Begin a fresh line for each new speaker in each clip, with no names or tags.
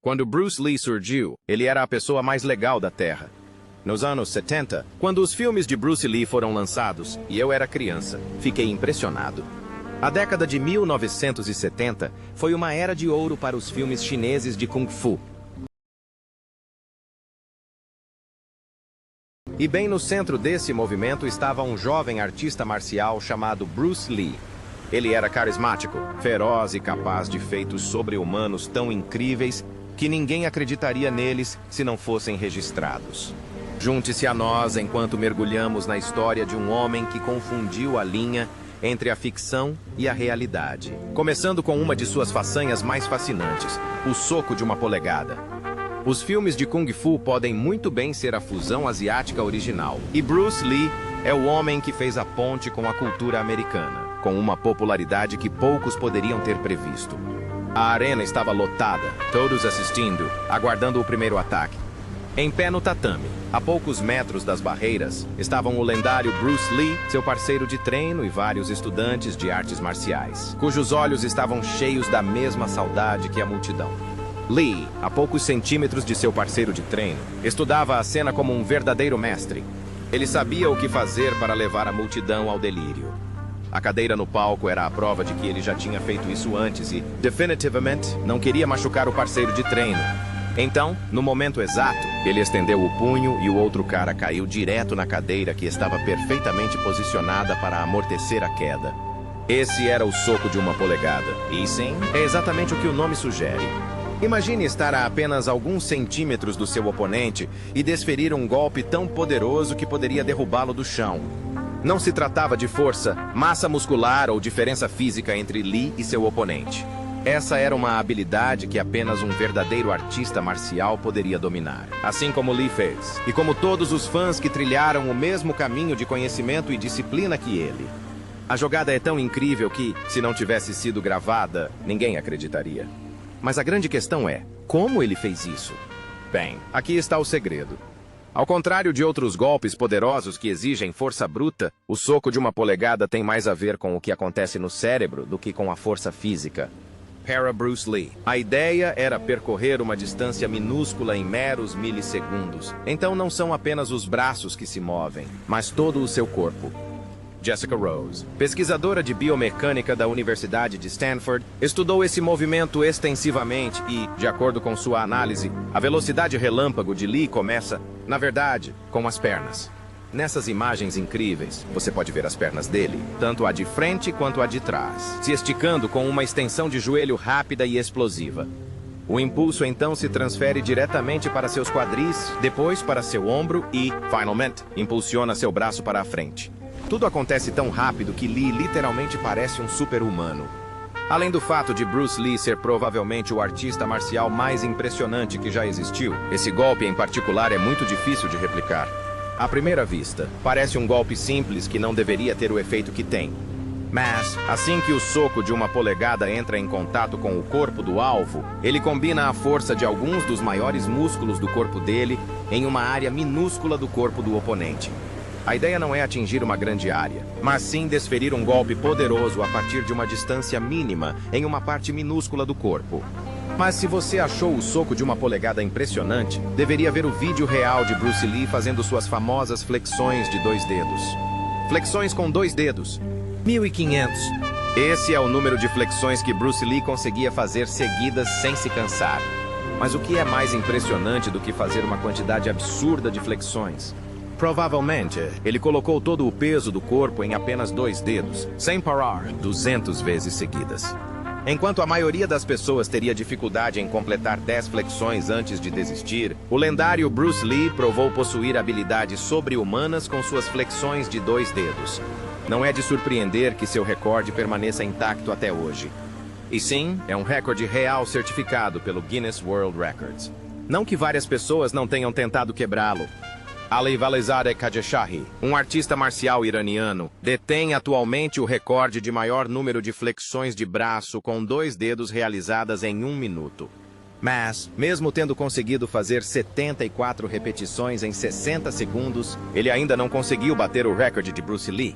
Quando Bruce Lee surgiu, ele era a pessoa mais legal da Terra. Nos anos 70, quando os filmes de Bruce Lee foram lançados, e eu era criança, fiquei impressionado. A década de 1970 foi uma era de ouro para os filmes chineses de Kung Fu. E bem no centro desse movimento estava um jovem artista marcial chamado Bruce Lee. Ele era carismático, feroz e capaz de feitos sobre-humanos tão incríveis que ninguém acreditaria neles se não fossem registrados. Junte-se a nós enquanto mergulhamos na história de um homem que confundiu a linha entre a ficção e a realidade. Começando com uma de suas façanhas mais fascinantes, o soco de uma polegada. Os filmes de Kung Fu podem muito bem ser a fusão asiática original. E Bruce Lee é o homem que fez a ponte com a cultura americana, com uma popularidade que poucos poderiam ter previsto. A arena estava lotada, todos assistindo, aguardando o primeiro ataque. Em pé no tatame, a poucos metros das barreiras, estavam o lendário Bruce Lee, seu parceiro de treino e vários estudantes de artes marciais, cujos olhos estavam cheios da mesma saudade que a multidão. Lee, a poucos centímetros de seu parceiro de treino, estudava a cena como um verdadeiro mestre. Ele sabia o que fazer para levar a multidão ao delírio. A cadeira no palco era a prova de que ele já tinha feito isso antes e, definitivamente, não queria machucar o parceiro de treino. Então, no momento exato, ele estendeu o punho e o outro cara caiu direto na cadeira que estava perfeitamente posicionada para amortecer a queda. Esse era o soco de uma polegada. E sim, é exatamente o que o nome sugere. Imagine estar a apenas alguns centímetros do seu oponente e desferir um golpe tão poderoso que poderia derrubá-lo do chão. Não se tratava de força, massa muscular ou diferença física entre Lee e seu oponente. Essa era uma habilidade que apenas um verdadeiro artista marcial poderia dominar. Assim como Lee fez, e como todos os fãs que trilharam o mesmo caminho de conhecimento e disciplina que ele. A jogada é tão incrível que, se não tivesse sido gravada, ninguém acreditaria. Mas a grande questão é, como ele fez isso? Bem, aqui está o segredo. Ao contrário de outros golpes poderosos que exigem força bruta, o soco de uma polegada tem mais a ver com o que acontece no cérebro do que com a força física. Para Bruce Lee, a ideia era percorrer uma distância minúscula em meros milissegundos. Então não são apenas os braços que se movem, mas todo o seu corpo. Jessica Rose, pesquisadora de biomecânica da Universidade de Stanford, estudou esse movimento extensivamente e, de acordo com sua análise, a velocidade relâmpago de Lee começa, na verdade, com as pernas. Nessas imagens incríveis, você pode ver as pernas dele, tanto a de frente quanto a de trás, se esticando com uma extensão de joelho rápida e explosiva. O impulso então se transfere diretamente para seus quadris, depois para seu ombro e, finalmente, impulsiona seu braço para a frente. Tudo acontece tão rápido que Lee literalmente parece um super-humano. Além do fato de Bruce Lee ser provavelmente o artista marcial mais impressionante que já existiu, esse golpe em particular é muito difícil de replicar. À primeira vista, parece um golpe simples que não deveria ter o efeito que tem. Mas, assim que o soco de uma polegada entra em contato com o corpo do alvo, ele combina a força de alguns dos maiores músculos do corpo dele em uma área minúscula do corpo do oponente. A ideia não é atingir uma grande área, mas sim desferir um golpe poderoso a partir de uma distância mínima em uma parte minúscula do corpo. Mas se você achou o soco de uma polegada impressionante, deveria ver o vídeo real de Bruce Lee fazendo suas famosas flexões de 2 dedos. Flexões com 2 dedos. 1.500. Esse é o número de flexões que Bruce Lee conseguia fazer seguidas sem se cansar. Mas o que é mais impressionante do que fazer uma quantidade absurda de flexões? Provavelmente, ele colocou todo o peso do corpo em apenas 2 dedos, sem parar, 200 vezes seguidas. Enquanto a maioria das pessoas teria dificuldade em completar 10 flexões antes de desistir, o lendário Bruce Lee provou possuir habilidades sobre-humanas com suas flexões de 2 dedos. Não é de surpreender que seu recorde permaneça intacto até hoje. E sim, é um recorde real certificado pelo Guinness World Records. Não que várias pessoas não tenham tentado quebrá-lo. Ali Valizadeh Khadjashahi, um artista marcial iraniano, detém atualmente o recorde de maior número de flexões de braço com 2 dedos realizadas em 1 minuto. Mas, mesmo tendo conseguido fazer 74 repetições em 60 segundos, ele ainda não conseguiu bater o recorde de Bruce Lee.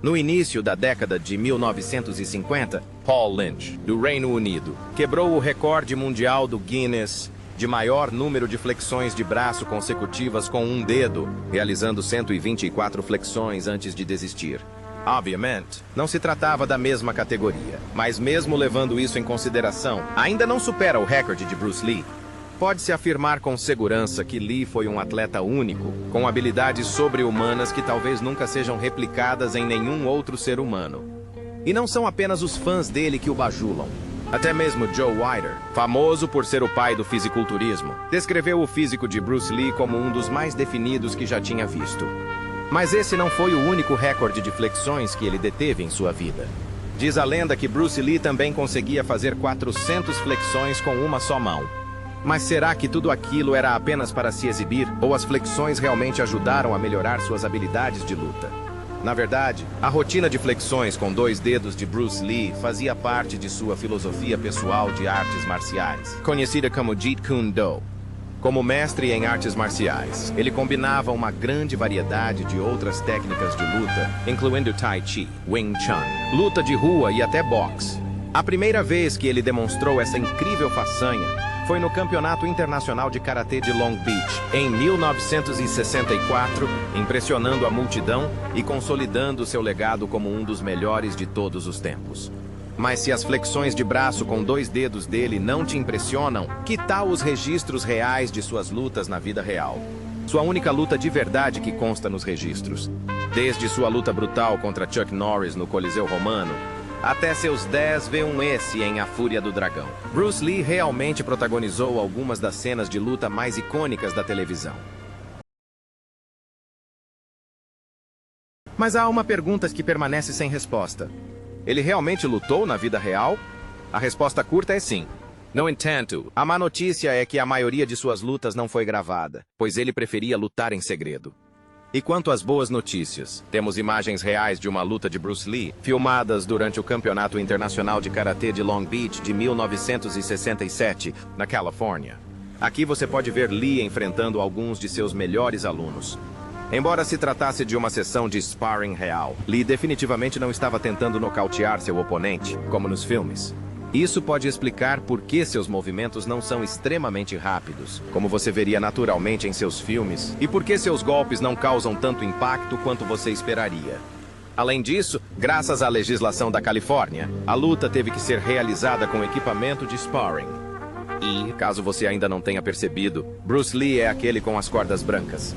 No início da década de 1950, Paul Lynch, do Reino Unido, quebrou o recorde mundial do Guinness de maior número de flexões de braço consecutivas com um dedo, realizando 124 flexões antes de desistir. Obviamente, não se tratava da mesma categoria, mas mesmo levando isso em consideração, ainda não supera o recorde de Bruce Lee. Pode-se afirmar com segurança que Lee foi um atleta único, com habilidades sobre-humanas que talvez nunca sejam replicadas em nenhum outro ser humano. E não são apenas os fãs dele que o bajulam. Até mesmo Joe Weider, famoso por ser o pai do fisiculturismo, descreveu o físico de Bruce Lee como um dos mais definidos que já tinha visto. Mas esse não foi o único recorde de flexões que ele deteve em sua vida. Diz a lenda que Bruce Lee também conseguia fazer 400 flexões com uma só mão. Mas será que tudo aquilo era apenas para se exibir, ou as flexões realmente ajudaram a melhorar suas habilidades de luta? Na verdade, a rotina de flexões com 2 dedos de Bruce Lee fazia parte de sua filosofia pessoal de artes marciais, conhecida como Jeet Kune Do. Como mestre em artes marciais, ele combinava uma grande variedade de outras técnicas de luta, incluindo Tai Chi, Wing Chun, luta de rua e até boxe. A primeira vez que ele demonstrou essa incrível façanha foi no Campeonato Internacional de Karatê de Long Beach, em 1964, impressionando a multidão e consolidando seu legado como um dos melhores de todos os tempos. Mas se as flexões de braço com 2 dedos dele não te impressionam, que tal os registros reais de suas lutas na vida real? Sua única luta de verdade que consta nos registros. Desde sua luta brutal contra Chuck Norris no Coliseu Romano, até seus 10 V1S em A Fúria do Dragão. Bruce Lee realmente protagonizou algumas das cenas de luta mais icônicas da televisão. Mas há uma pergunta que permanece sem resposta. Ele realmente lutou na vida real? A resposta curta é sim. No entanto, a má notícia é que a maioria de suas lutas não foi gravada, pois ele preferia lutar em segredo. E quanto às boas notícias, temos imagens reais de uma luta de Bruce Lee, filmadas durante o Campeonato Internacional de Karatê de Long Beach de 1967, na Califórnia. Aqui você pode ver Lee enfrentando alguns de seus melhores alunos. Embora se tratasse de uma sessão de sparring real, Lee definitivamente não estava tentando nocautear seu oponente, como nos filmes. Isso pode explicar por que seus movimentos não são extremamente rápidos, como você veria naturalmente em seus filmes, e por que seus golpes não causam tanto impacto quanto você esperaria. Além disso, graças à legislação da Califórnia, a luta teve que ser realizada com equipamento de sparring. E, caso você ainda não tenha percebido, Bruce Lee é aquele com as cordas brancas.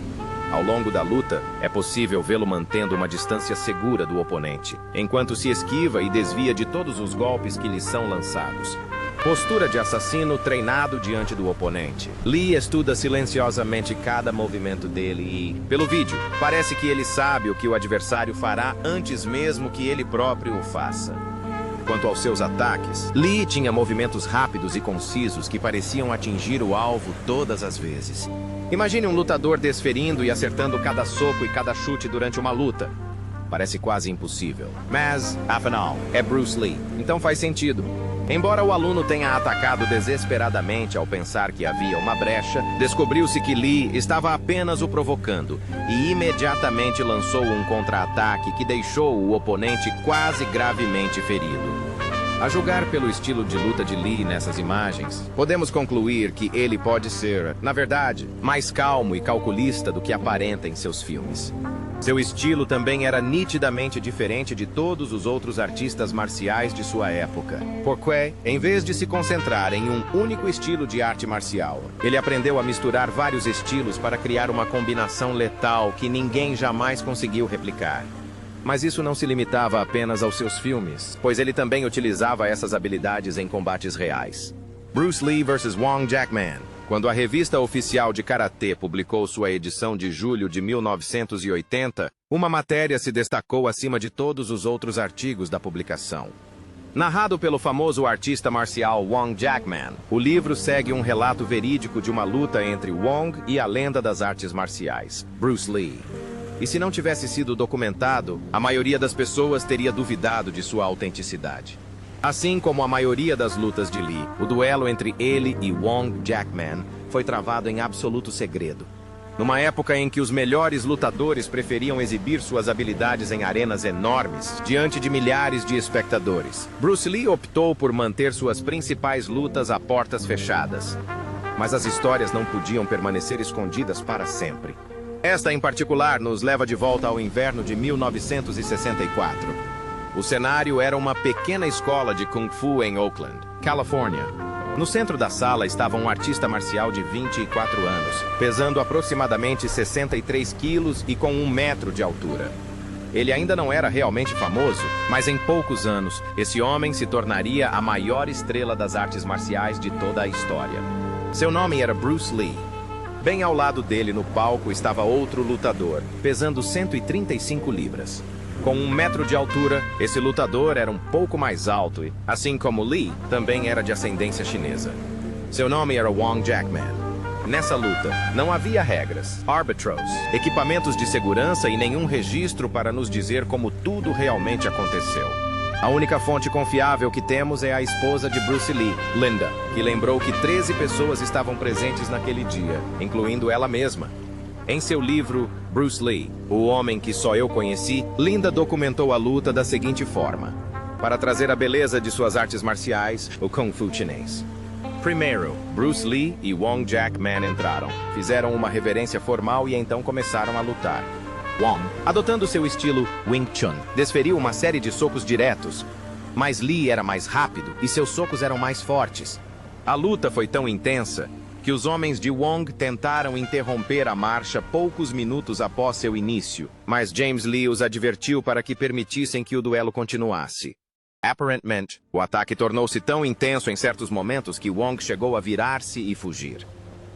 Ao longo da luta, é possível vê-lo mantendo uma distância segura do oponente, enquanto se esquiva e desvia de todos os golpes que lhe são lançados. Postura de assassino treinado diante do oponente. Lee estuda silenciosamente cada movimento dele e, pelo vídeo, parece que ele sabe o que o adversário fará antes mesmo que ele próprio o faça. Quanto aos seus ataques, Lee tinha movimentos rápidos e concisos que pareciam atingir o alvo todas as vezes. Imagine um lutador desferindo e acertando cada soco e cada chute durante uma luta. Parece quase impossível. Mas, afinal, é Bruce Lee, então faz sentido. Embora o aluno tenha atacado desesperadamente ao pensar que havia uma brecha, descobriu-se que Lee estava apenas o provocando e imediatamente lançou um contra-ataque que deixou o oponente quase gravemente ferido. A julgar pelo estilo de luta de Lee nessas imagens, podemos concluir que ele pode ser, na verdade, mais calmo e calculista do que aparenta em seus filmes. Seu estilo também era nitidamente diferente de todos os outros artistas marciais de sua época. Porque, em vez de se concentrar em um único estilo de arte marcial, ele aprendeu a misturar vários estilos para criar uma combinação letal que ninguém jamais conseguiu replicar. Mas isso não se limitava apenas aos seus filmes, pois ele também utilizava essas habilidades em combates reais. Bruce Lee vs. Wong Jackman. Quando a revista oficial de Karatê publicou sua edição de julho de 1980, uma matéria se destacou acima de todos os outros artigos da publicação. Narrado pelo famoso artista marcial Wong Jackman, o livro segue um relato verídico de uma luta entre Wong e a lenda das artes marciais, Bruce Lee. E se não tivesse sido documentado, a maioria das pessoas teria duvidado de sua autenticidade. Assim como a maioria das lutas de Lee, o duelo entre ele e Wong Jackman foi travado em absoluto segredo. Numa época em que os melhores lutadores preferiam exibir suas habilidades em arenas enormes, diante de milhares de espectadores, Bruce Lee optou por manter suas principais lutas a portas fechadas. mas as histórias não podiam permanecer escondidas para sempre. Esta, em particular, nos leva de volta ao inverno de 1964. O cenário era uma pequena escola de Kung Fu em Oakland, Califórnia. No centro da sala estava um artista marcial de 24 anos, pesando aproximadamente 63 quilos e com 1 metro de altura. Ele ainda não era realmente famoso, mas em poucos anos, esse homem se tornaria a maior estrela das artes marciais de toda a história. Seu nome era Bruce Lee. Bem ao lado dele no palco estava outro lutador, pesando 135 libras. Com 1 metro de altura, esse lutador era um pouco mais alto e, assim como Lee, também era de ascendência chinesa. Seu nome era Wong Jackman. Nessa luta, não havia regras, árbitros, equipamentos de segurança e nenhum registro para nos dizer como tudo realmente aconteceu. A única fonte confiável que temos é a esposa de Bruce Lee, Linda, que lembrou que 13 pessoas estavam presentes naquele dia, incluindo ela mesma. Em seu livro, Bruce Lee, O Homem que Só Eu Conheci, Linda documentou a luta da seguinte forma: para trazer a beleza de suas artes marciais, o Kung Fu chinês. Primeiro, Bruce Lee e Wong Jackman entraram, fizeram uma reverência formal e então começaram a lutar. Wong, adotando seu estilo Wing Chun, desferiu uma série de socos diretos, mas Lee era mais rápido e seus socos eram mais fortes. A luta foi tão intensa que os homens de Wong tentaram interromper a marcha poucos minutos após seu início, mas James Lee os advertiu para que permitissem que o duelo continuasse. Aparentemente, o ataque tornou-se tão intenso em certos momentos que Wong chegou a virar-se e fugir.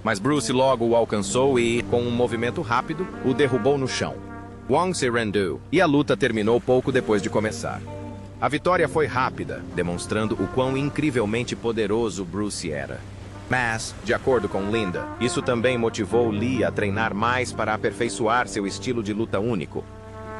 Mas Bruce logo o alcançou e, com um movimento rápido, o derrubou no chão. Wong se rendeu e a luta terminou pouco depois de começar. A vitória foi rápida, demonstrando o quão incrivelmente poderoso Bruce era. Mas, de acordo com Linda, isso também motivou Lee a treinar mais para aperfeiçoar seu estilo de luta único.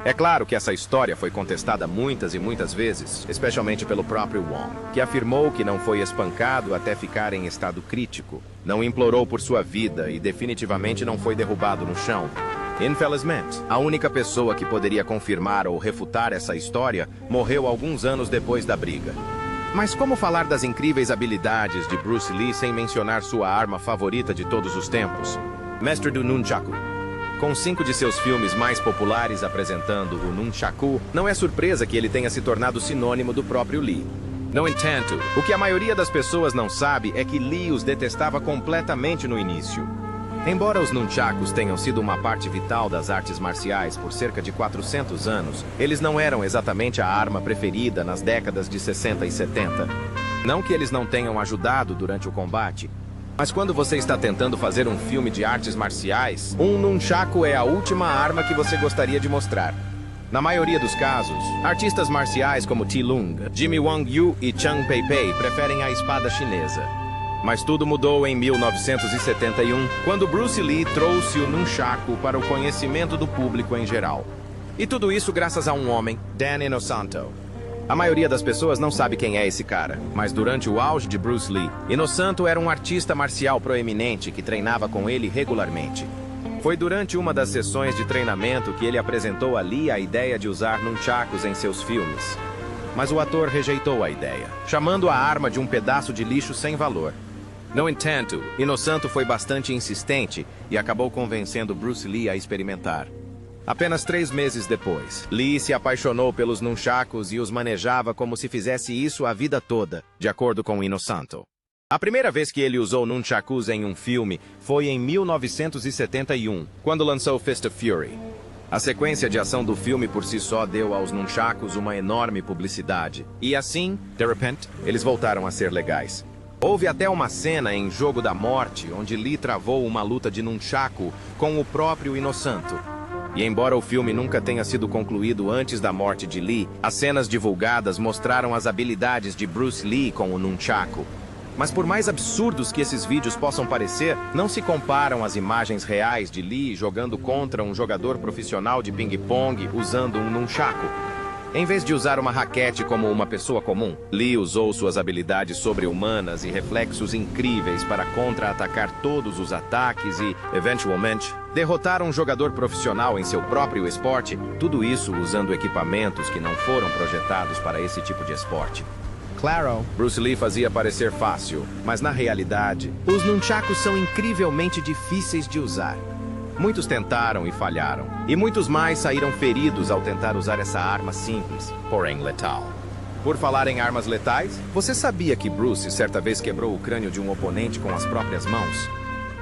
É claro que essa história foi contestada muitas e muitas vezes, especialmente pelo próprio Wong, que afirmou que não foi espancado até ficar em estado crítico, não implorou por sua vida e definitivamente não foi derrubado no chão. Infelizmente, a única pessoa que poderia confirmar ou refutar essa história morreu alguns anos depois da briga. Mas como falar das incríveis habilidades de Bruce Lee sem mencionar sua arma favorita de todos os tempos? Mestre do Nunchaku. Com 5 de seus filmes mais populares apresentando o Nunchaku, não é surpresa que ele tenha se tornado sinônimo do próprio Lee. No entanto, o que a maioria das pessoas não sabe é que Lee os detestava completamente no início. Embora os nunchakus tenham sido uma parte vital das artes marciais por cerca de 400 anos, eles não eram exatamente a arma preferida nas décadas de 60 e 70. Não que eles não tenham ajudado durante o combate, mas quando você está tentando fazer um filme de artes marciais, um nunchaku é a última arma que você gostaria de mostrar. Na maioria dos casos, artistas marciais como T. Lung, Jimmy Wang Yu e Chang Pei-Pei preferem a espada chinesa. Mas tudo mudou em 1971, quando Bruce Lee trouxe o nunchaku para o conhecimento do público em geral. E tudo isso graças a um homem, Dan Inosanto. A maioria das pessoas não sabe quem é esse cara, mas durante o auge de Bruce Lee, Inosanto era um artista marcial proeminente que treinava com ele regularmente. Foi durante uma das sessões de treinamento que ele apresentou a Lee a ideia de usar nunchakus em seus filmes. Mas o ator rejeitou a ideia, chamando a arma de um pedaço de lixo sem valor. No entanto, Inosanto foi bastante insistente e acabou convencendo Bruce Lee a experimentar. Apenas 3 meses depois, Lee se apaixonou pelos nunchakus e os manejava como se fizesse isso a vida toda, de acordo com Inosanto. A primeira vez que ele usou nunchakus em um filme foi em 1971, quando lançou Fist of Fury. A sequência de ação do filme por si só deu aos nunchakus uma enorme publicidade. E assim, de repente, eles voltaram a ser legais. Houve até uma cena em Jogo da Morte, onde Lee travou uma luta de nunchaku com o próprio Inosanto. E embora o filme nunca tenha sido concluído antes da morte de Lee, as cenas divulgadas mostraram as habilidades de Bruce Lee com o nunchaku. Mas por mais absurdos que esses vídeos possam parecer, não se comparam às imagens reais de Lee jogando contra um jogador profissional de ping-pong usando um nunchaku. Em vez de usar uma raquete como uma pessoa comum, Lee usou suas habilidades sobre-humanas e reflexos incríveis para contra-atacar todos os ataques e, eventualmente, derrotar um jogador profissional em seu próprio esporte, tudo isso usando equipamentos que não foram projetados para esse tipo de esporte.
claro.
Bruce Lee fazia parecer fácil, mas na realidade, os nunchakus são incrivelmente difíceis de usar. Muitos tentaram e falharam, e muitos mais saíram feridos ao tentar usar essa arma simples, porém letal. Por falar em armas letais, você sabia que Bruce certa vez quebrou o crânio de um oponente com as próprias mãos?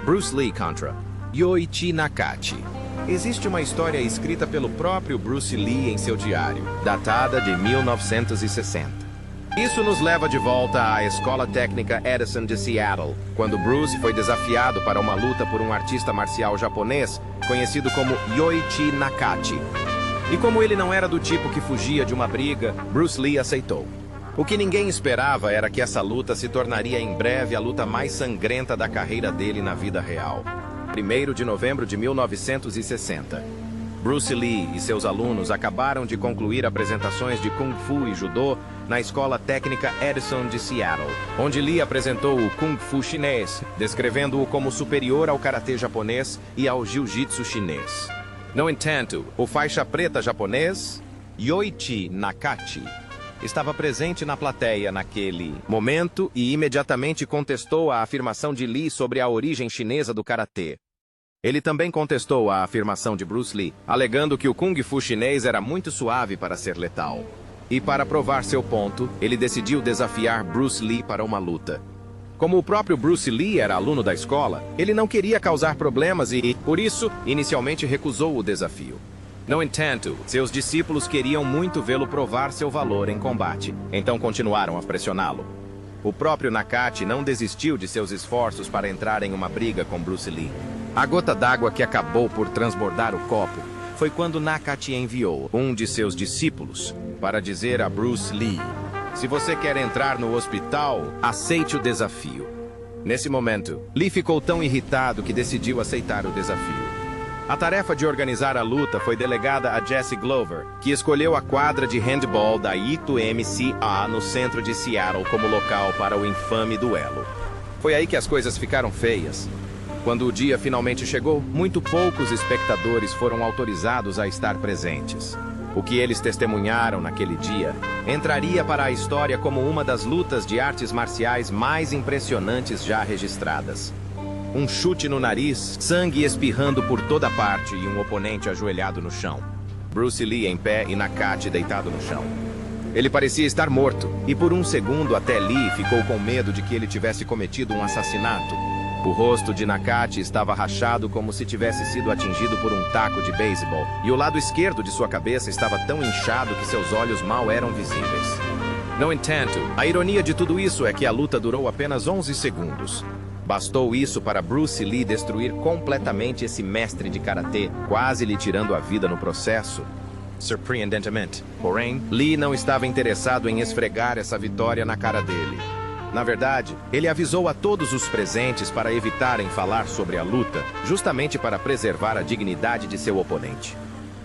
Bruce Lee contra Yoichi Nakati. Existe uma história escrita pelo próprio Bruce Lee em seu diário, datada de 1960. Isso nos leva de volta à Escola Técnica Edison de Seattle, quando Bruce foi desafiado para uma luta por um artista marcial japonês conhecido como Yoichi Nakati. E como ele não era do tipo que fugia de uma briga, Bruce Lee aceitou. O que ninguém esperava era que essa luta se tornaria em breve a luta mais sangrenta da carreira dele na vida real. 1º de novembro de 1960. Bruce Lee e seus alunos acabaram de concluir apresentações de Kung Fu e Judô na Escola Técnica Edison de Seattle, onde Lee apresentou o Kung Fu chinês, descrevendo-o como superior ao karatê japonês e ao jiu-jitsu chinês. No entanto, o faixa preta japonês, Yoichi Nakati, estava presente na plateia naquele momento e imediatamente contestou a afirmação de Lee sobre a origem chinesa do karatê. Ele também contestou a afirmação de Bruce Lee, alegando que o Kung Fu chinês era muito suave para ser letal. E para provar seu ponto, ele decidiu desafiar Bruce Lee para uma luta. Como o próprio Bruce Lee era aluno da escola, ele não queria causar problemas e, por isso, inicialmente recusou o desafio. No entanto, seus discípulos queriam muito vê-lo provar seu valor em combate, então continuaram a pressioná-lo. O próprio Nakati não desistiu de seus esforços para entrar em uma briga com Bruce Lee. A gota d'água que acabou por transbordar o copo foi quando Nakati enviou um de seus discípulos para dizer a Bruce Lee: "Se você quer entrar no hospital, aceite o desafio." Nesse momento, Lee ficou tão irritado que decidiu aceitar o desafio. A tarefa de organizar a luta foi delegada a Jesse Glover, que escolheu a quadra de handball da YMCA no centro de Seattle como local para o infame duelo. Foi aí que as coisas ficaram feias. Quando o dia finalmente chegou, muito poucos espectadores foram autorizados a estar presentes. O que eles testemunharam naquele dia entraria para a história como uma das lutas de artes marciais mais impressionantes já registradas. Um chute no nariz, sangue espirrando por toda parte e um oponente ajoelhado no chão. Bruce Lee em pé e Nakati deitado no chão. Ele parecia estar morto, e por um segundo até Lee ficou com medo de que ele tivesse cometido um assassinato. O rosto de Nakati estava rachado como se tivesse sido atingido por um taco de beisebol, e o lado esquerdo de sua cabeça estava tão inchado que seus olhos mal eram visíveis. No entanto, a ironia de tudo isso é que a luta durou apenas 11 segundos. Bastou isso para Bruce Lee destruir completamente esse mestre de karatê, quase lhe tirando a vida no processo. Surpreendentemente, porém, Lee não estava interessado em esfregar essa vitória na cara dele. Na verdade, ele avisou a todos os presentes para evitarem falar sobre a luta, justamente para preservar a dignidade de seu oponente.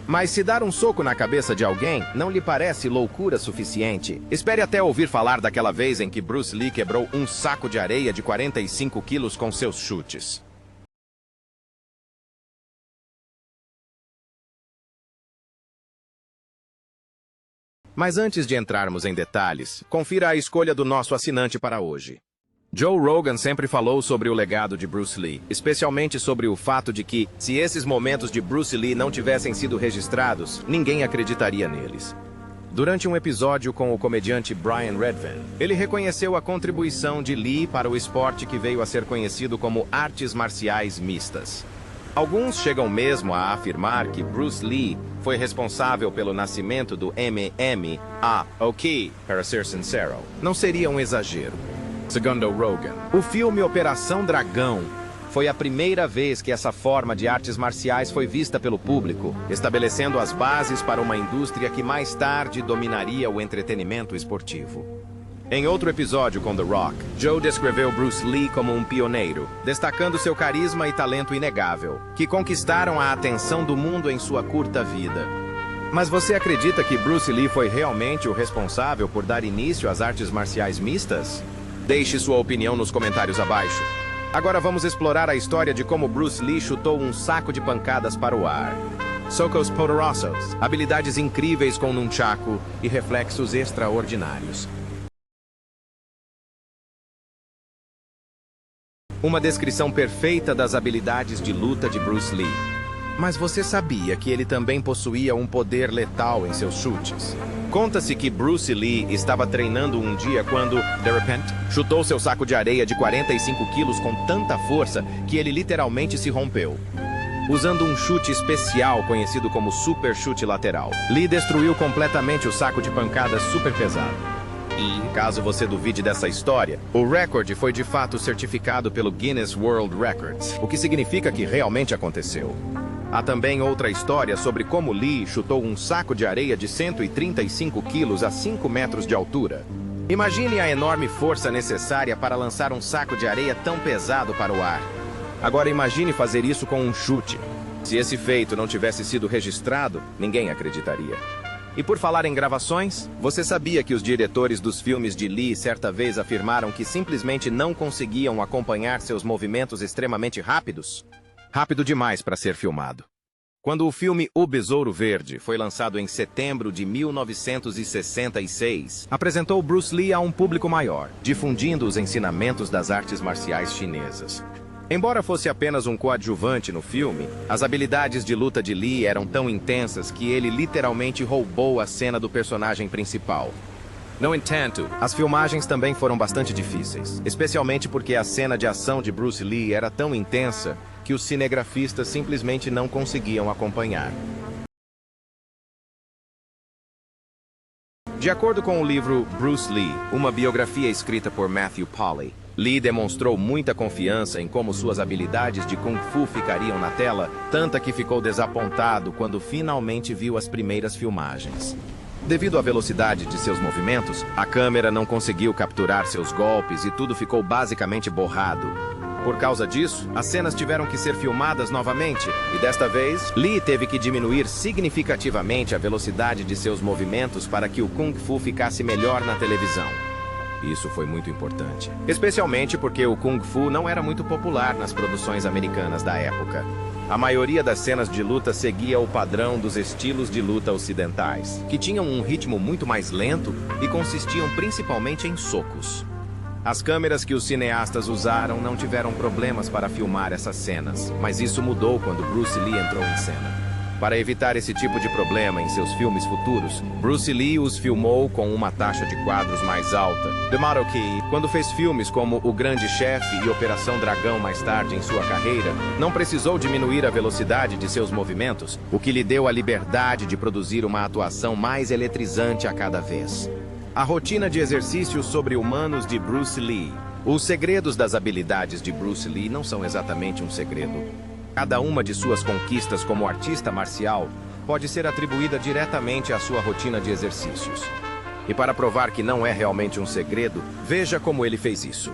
Mas se dar um soco na cabeça de alguém não lhe parece loucura suficiente, espere até ouvir falar daquela vez em que Bruce Lee quebrou um saco de areia de 45 quilos com seus chutes. Mas antes de entrarmos em detalhes, confira a escolha do nosso assinante para hoje. Joe Rogan sempre falou sobre o legado de Bruce Lee, especialmente sobre o fato de que, se esses momentos de Bruce Lee não tivessem sido registrados, ninguém acreditaria neles. Durante um episódio com o comediante Brian Redvan, ele reconheceu a contribuição de Lee para o esporte que veio a ser conhecido como artes marciais mistas. Alguns chegam mesmo a afirmar que Bruce Lee foi responsável pelo nascimento do MMA, o que, para ser sincero, não seria um exagero. Segundo Rogan, o filme Operação Dragão foi a primeira vez que essa forma de artes marciais foi vista pelo público, estabelecendo as bases para uma indústria que mais tarde dominaria o entretenimento esportivo. Em outro episódio com The Rock, Joe descreveu Bruce Lee como um pioneiro, destacando seu carisma e talento inegável, que conquistaram a atenção do mundo em sua curta vida. Mas você acredita que Bruce Lee foi realmente o responsável por dar início às artes marciais mistas? Deixe sua opinião nos comentários abaixo. Agora vamos explorar a história de como Bruce Lee chutou um saco de pancadas para o ar. Socos poderosos, habilidades incríveis com nunchaku e reflexos extraordinários. Uma descrição perfeita das habilidades de luta de Bruce Lee. Mas você sabia que ele também possuía um poder letal em seus chutes? Conta-se que Bruce Lee estava treinando um dia quando, de repente, chutou seu saco de areia de 45 quilos com tanta força que ele literalmente se rompeu. Usando um chute especial conhecido como super chute lateral, Lee destruiu completamente o saco de pancadas super pesado. E, caso você duvide dessa história, o recorde foi de fato certificado pelo Guinness World Records, o que significa que realmente aconteceu. Há também outra história sobre como Lee chutou um saco de areia de 135 quilos a 5 metros de altura. Imagine a enorme força necessária para lançar um saco de areia tão pesado para o ar. Agora imagine fazer isso com um chute. Se esse feito não tivesse sido registrado, ninguém acreditaria. E por falar em gravações, você sabia que os diretores dos filmes de Lee certa vez afirmaram que simplesmente não conseguiam acompanhar seus movimentos extremamente rápidos? Rápido demais para ser filmado. Quando o filme O Besouro Verde foi lançado em setembro de 1966, apresentou Bruce Lee a um público maior, difundindo os ensinamentos das artes marciais chinesas. Embora fosse apenas um coadjuvante no filme, as habilidades de luta de Lee eram tão intensas que ele literalmente roubou a cena do personagem principal. No entanto, as filmagens também foram bastante difíceis, especialmente porque a cena de ação de Bruce Lee era tão intensa que os cinegrafistas simplesmente não conseguiam acompanhar. De acordo com o livro Bruce Lee, uma biografia escrita por Matthew Polly, Lee demonstrou muita confiança em como suas habilidades de Kung Fu ficariam na tela, tanto que ficou desapontado quando finalmente viu as primeiras filmagens. Devido à velocidade de seus movimentos, a câmera não conseguiu capturar seus golpes e tudo ficou basicamente borrado. Por causa disso, as cenas tiveram que ser filmadas novamente, e desta vez, Lee teve que diminuir significativamente a velocidade de seus movimentos para que o Kung Fu ficasse melhor na televisão. Isso foi muito importante, especialmente porque o Kung Fu não era muito popular nas produções americanas da época. A maioria das cenas de luta seguia o padrão dos estilos de luta ocidentais, que tinham um ritmo muito mais lento e consistiam principalmente em socos. As câmeras que os cineastas usaram não tiveram problemas para filmar essas cenas, mas isso mudou quando Bruce Lee entrou em cena. Para evitar esse tipo de problema em seus filmes futuros, Bruce Lee os filmou com uma taxa de quadros mais alta, de modo que, quando fez filmes como O Grande Chefe e Operação Dragão mais tarde em sua carreira, não precisou diminuir a velocidade de seus movimentos, o que lhe deu a liberdade de produzir uma atuação mais eletrizante a cada vez. A rotina de exercícios sobre-humanos de Bruce Lee. Os segredos das habilidades de Bruce Lee não são exatamente um segredo. Cada uma de suas conquistas como artista marcial pode ser atribuída diretamente à sua rotina de exercícios. E para provar que não é realmente um segredo, veja como ele fez isso.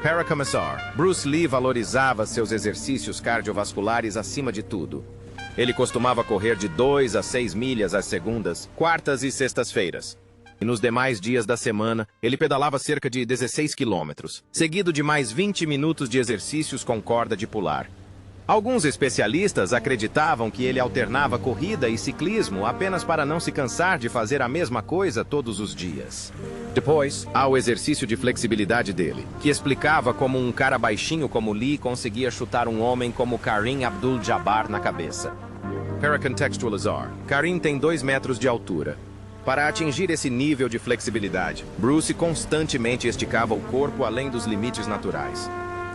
Para começar, Bruce Lee valorizava seus exercícios cardiovasculares acima de tudo. Ele costumava correr de 2 a 6 milhas às segundas, quartas e sextas-feiras. E nos demais dias da semana, ele pedalava cerca de 16 quilômetros, seguido de mais 20 minutos de exercícios com corda de pular. Alguns especialistas acreditavam que ele alternava corrida e ciclismo apenas para não se cansar de fazer a mesma coisa todos os dias. Depois, há o exercício de flexibilidade dele, que explicava como um cara baixinho como Lee conseguia chutar um homem como Kareem Abdul-Jabbar na cabeça. Para contextualizar, Kareem tem 2 metros de altura. Para atingir esse nível de flexibilidade, Bruce constantemente esticava o corpo além dos limites naturais.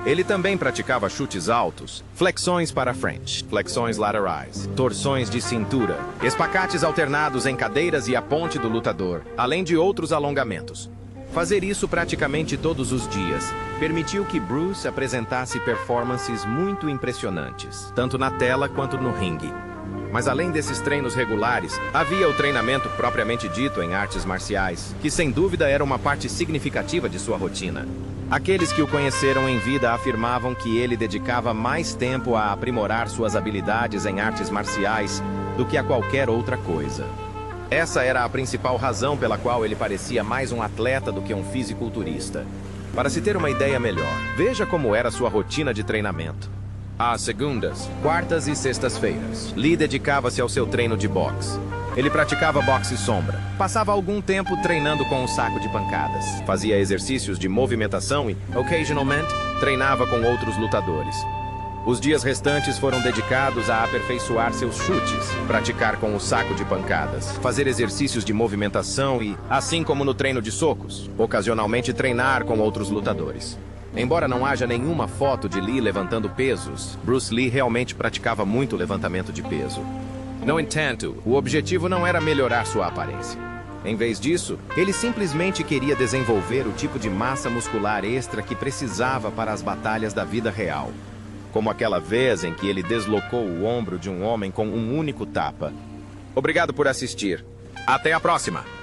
Ele também praticava chutes altos, flexões para frente, flexões laterais, torções de cintura, espacates alternados em cadeiras e a ponte do lutador, além de outros alongamentos. Fazer isso praticamente todos os dias permitiu que Bruce apresentasse performances muito impressionantes, tanto na tela quanto no ringue. Mas além desses treinos regulares, havia o treinamento propriamente dito em artes marciais, que sem dúvida era uma parte significativa de sua rotina. Aqueles que o conheceram em vida afirmavam que ele dedicava mais tempo a aprimorar suas habilidades em artes marciais do que a qualquer outra coisa. Essa era a principal razão pela qual ele parecia mais um atleta do que um fisiculturista. Para se ter uma ideia melhor, veja como era sua rotina de treinamento. Às segundas, quartas e sextas-feiras, Lee dedicava-se ao seu treino de boxe. Ele praticava boxe sombra. Passava algum tempo treinando com um saco de pancadas. Fazia exercícios de movimentação e, occasionalmente, treinava com outros lutadores. Os dias restantes foram dedicados a aperfeiçoar seus chutes, praticar com o saco de pancadas, fazer exercícios de movimentação e, assim como no treino de socos, ocasionalmente treinar com outros lutadores. Embora não haja nenhuma foto de Lee levantando pesos, Bruce Lee realmente praticava muito levantamento de peso. No entanto, o objetivo não era melhorar sua aparência. Em vez disso, ele simplesmente queria desenvolver o tipo de massa muscular extra que precisava para as batalhas da vida real. Como aquela vez em que ele deslocou o ombro de um homem com um único tapa. Obrigado por assistir. Até a próxima!